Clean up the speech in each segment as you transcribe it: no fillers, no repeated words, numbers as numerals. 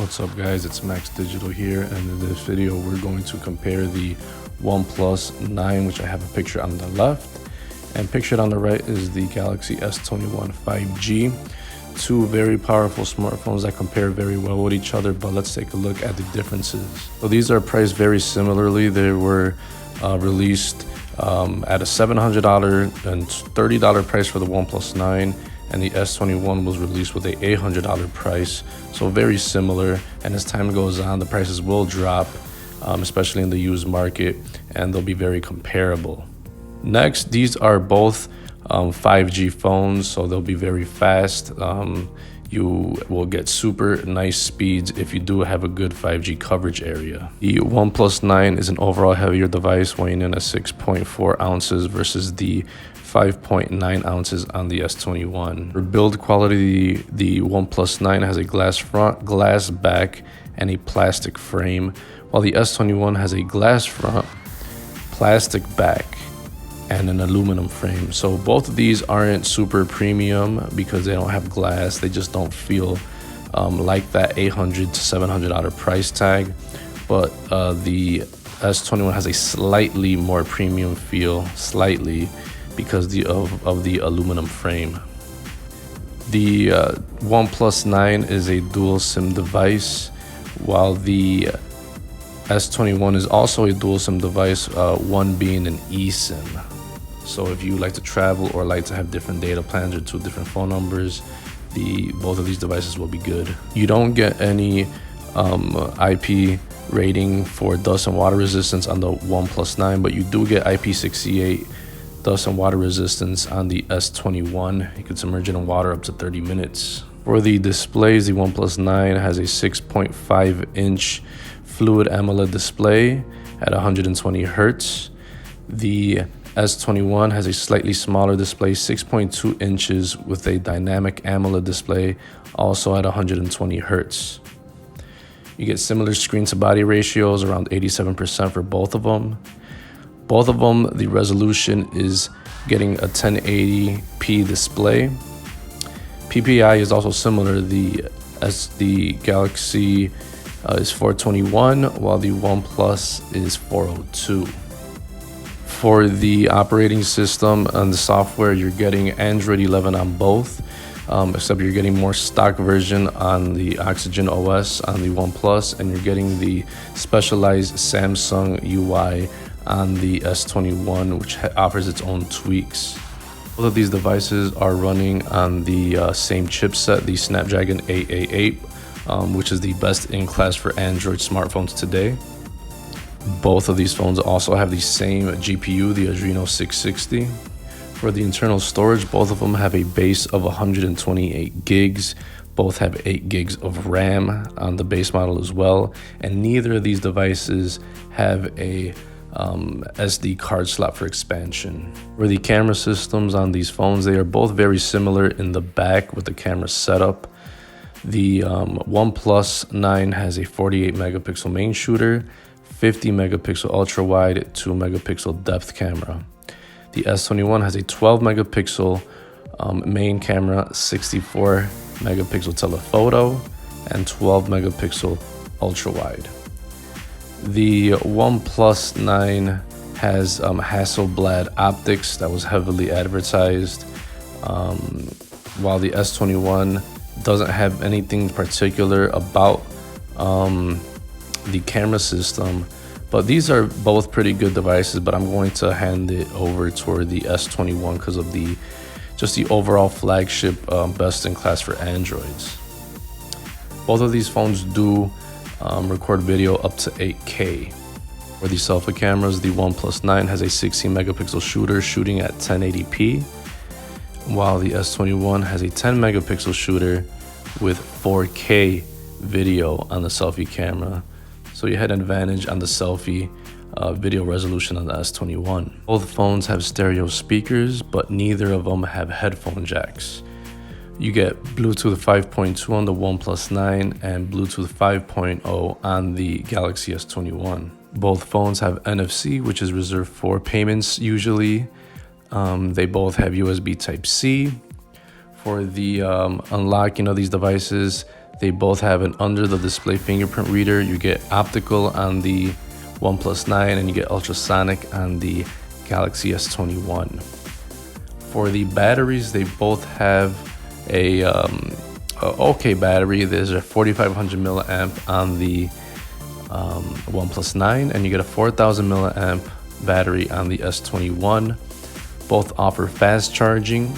What's up guys, it's itsMaxDigital here, and in this video we're going to compare the OnePlus 9, which I have a picture on the left, and pictured on the right is the Galaxy S21 5G. Two very powerful smartphones that compare very well with each other, but let's take a look at the differences. So these are priced very similarly. They were released at a $700 and $30 price for the OnePlus 9, and the S21 was released with a $800 price, so very similar. And as time goes on, the prices will drop, especially in the used market, and they'll be very comparable. Next, these are both 5G phones, so they'll be very fast. You will get super nice speeds if you do have a good 5G coverage area. The OnePlus 9 is an overall heavier device, weighing in at 6.4 ounces versus the 5.9 ounces on the S21. For build quality, the OnePlus 9 has a glass front, glass back, and a plastic frame, while the S21 has a glass front, plastic back, and an aluminum frame. So both of these aren't super premium because they don't have glass. They just don't feel like that $800 to $700 price tag. But the S21 has a slightly more premium feel, slightly, because of the aluminum frame. The OnePlus 9 is a dual SIM device, while the S21 is also a dual SIM device, one being an eSIM. So if you like to travel or like to have different data plans or two different phone numbers, both of these devices will be good. You don't get any IP rating for dust and water resistance on the OnePlus 9, but you do get IP68 dust and water resistance on the S21. You can submerge it in water up to 30 minutes. For the displays, the OnePlus 9 has a 6.5-inch Fluid AMOLED display at 120 Hz. The S21 has a slightly smaller display, 6.2 inches, with a dynamic AMOLED display, also at 120 Hz. You get similar screen to body ratios, around 87% for both of them. Both of them, the resolution is getting a 1080p display. PPI is also similar. The Galaxy is 421, while the OnePlus is 402. For the operating system and the software, you're getting Android 11 on both, except you're getting more stock version on the Oxygen OS on the OnePlus, and you're getting the specialized Samsung UI on the S21, which offers its own tweaks. Both of these devices are running on the same chipset, the Snapdragon 888, which is the best in class for Android smartphones today. Both of these phones also have the same GPU, the Adreno 660. For the internal storage, both of them have a base of 128 gigs. Both have 8 gigs of RAM on the base model as well. And neither of these devices have a SD card slot for expansion. For the camera systems on these phones, they are both very similar in the back with the camera setup. The OnePlus 9 has a 48 megapixel main shooter, 50 megapixel ultra wide, 2 megapixel depth camera. The S21 has a 12 megapixel main camera, 64 megapixel telephoto, and 12 megapixel ultra wide. The OnePlus 9 has Hasselblad optics that was heavily advertised, while the S21 doesn't have anything particular about the camera system. But these are both pretty good devices, but I'm going to hand it over toward the S21 because of the overall flagship, best in class for Androids. Both of these phones do record video up to 8K. For the selfie cameras, the OnePlus 9 has a 16 megapixel shooter shooting at 1080p, while the S21 has a 10 megapixel shooter with 4K video on the selfie camera. So you had an advantage on the selfie video resolution on the S21. Both phones have stereo speakers, but neither of them have headphone jacks. You get Bluetooth 5.2 on the OnePlus 9 and Bluetooth 5.0 on the Galaxy S21. Both phones have NFC, which is reserved for payments usually. They both have USB Type-C. For the unlocking of these devices, They both have an under the display fingerprint reader. You get optical on the OnePlus 9 and you get ultrasonic on the Galaxy S21. For the batteries, they both have a okay battery. There's a 4500 milliamp on the OnePlus 9, and you get a 4000 milliamp battery on the S21. Both offer fast charging.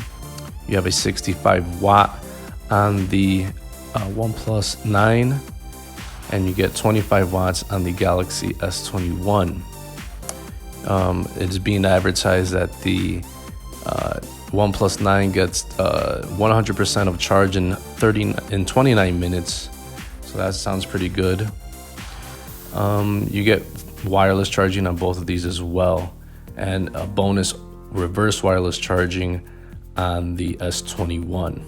You have a 65 watt on the OnePlus 9, and you get 25 watts on the Galaxy S21. It's being advertised that the OnePlus 9 gets 100% of charge in 29 minutes, so that sounds pretty good. You get wireless charging on both of these as well, and a bonus reverse wireless charging on the S21.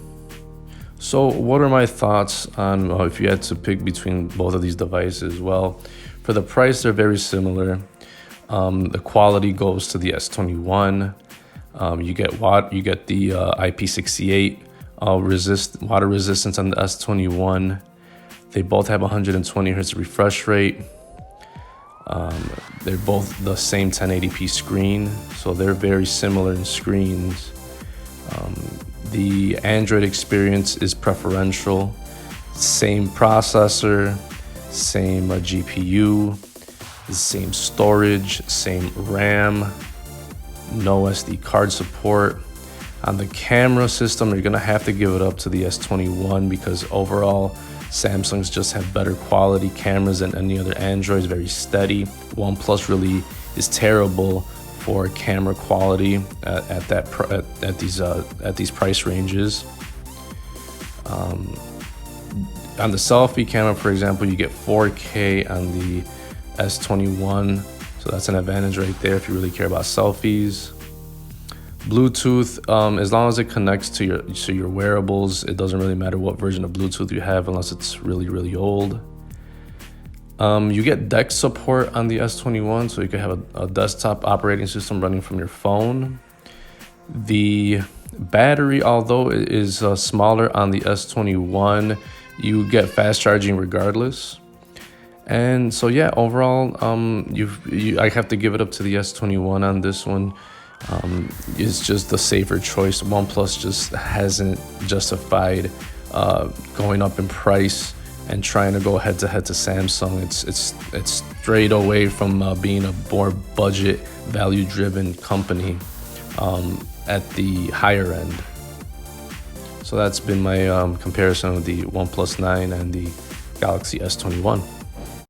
So what are my thoughts on if you had to pick between both of these devices? Well, for the price, they're very similar. The quality goes to the S21. You get the IP68 water resistance on the S21. They both have 120 hertz refresh rate. They're both the same 1080p screen, so they're very similar in screens. The Android experience is preferential. Same processor, same GPU, same storage, same RAM, no SD card support. On the camera system, you're gonna have to give it up to the S21 because overall, Samsungs just have better quality cameras than any other Androids, very steady. OnePlus really is terrible for camera quality at these price ranges. On the selfie camera, for example, you get 4K on the S21, so that's an advantage right there if you really care about selfies. Bluetooth, as long as it connects to your wearables, it doesn't really matter what version of Bluetooth you have unless it's really old. You get DeX support on the S21, so you can have a desktop operating system running from your phone. The battery, although it is smaller on the S21, you get fast charging regardless. And so yeah, overall, I have to give it up to the S21 on this one. It's just the safer choice. OnePlus just hasn't justified going up in price and trying to go head to head to Samsung. It's strayed away from being a more budget, value-driven company at the higher end. So that's been my comparison of the OnePlus 9 and the Galaxy S21.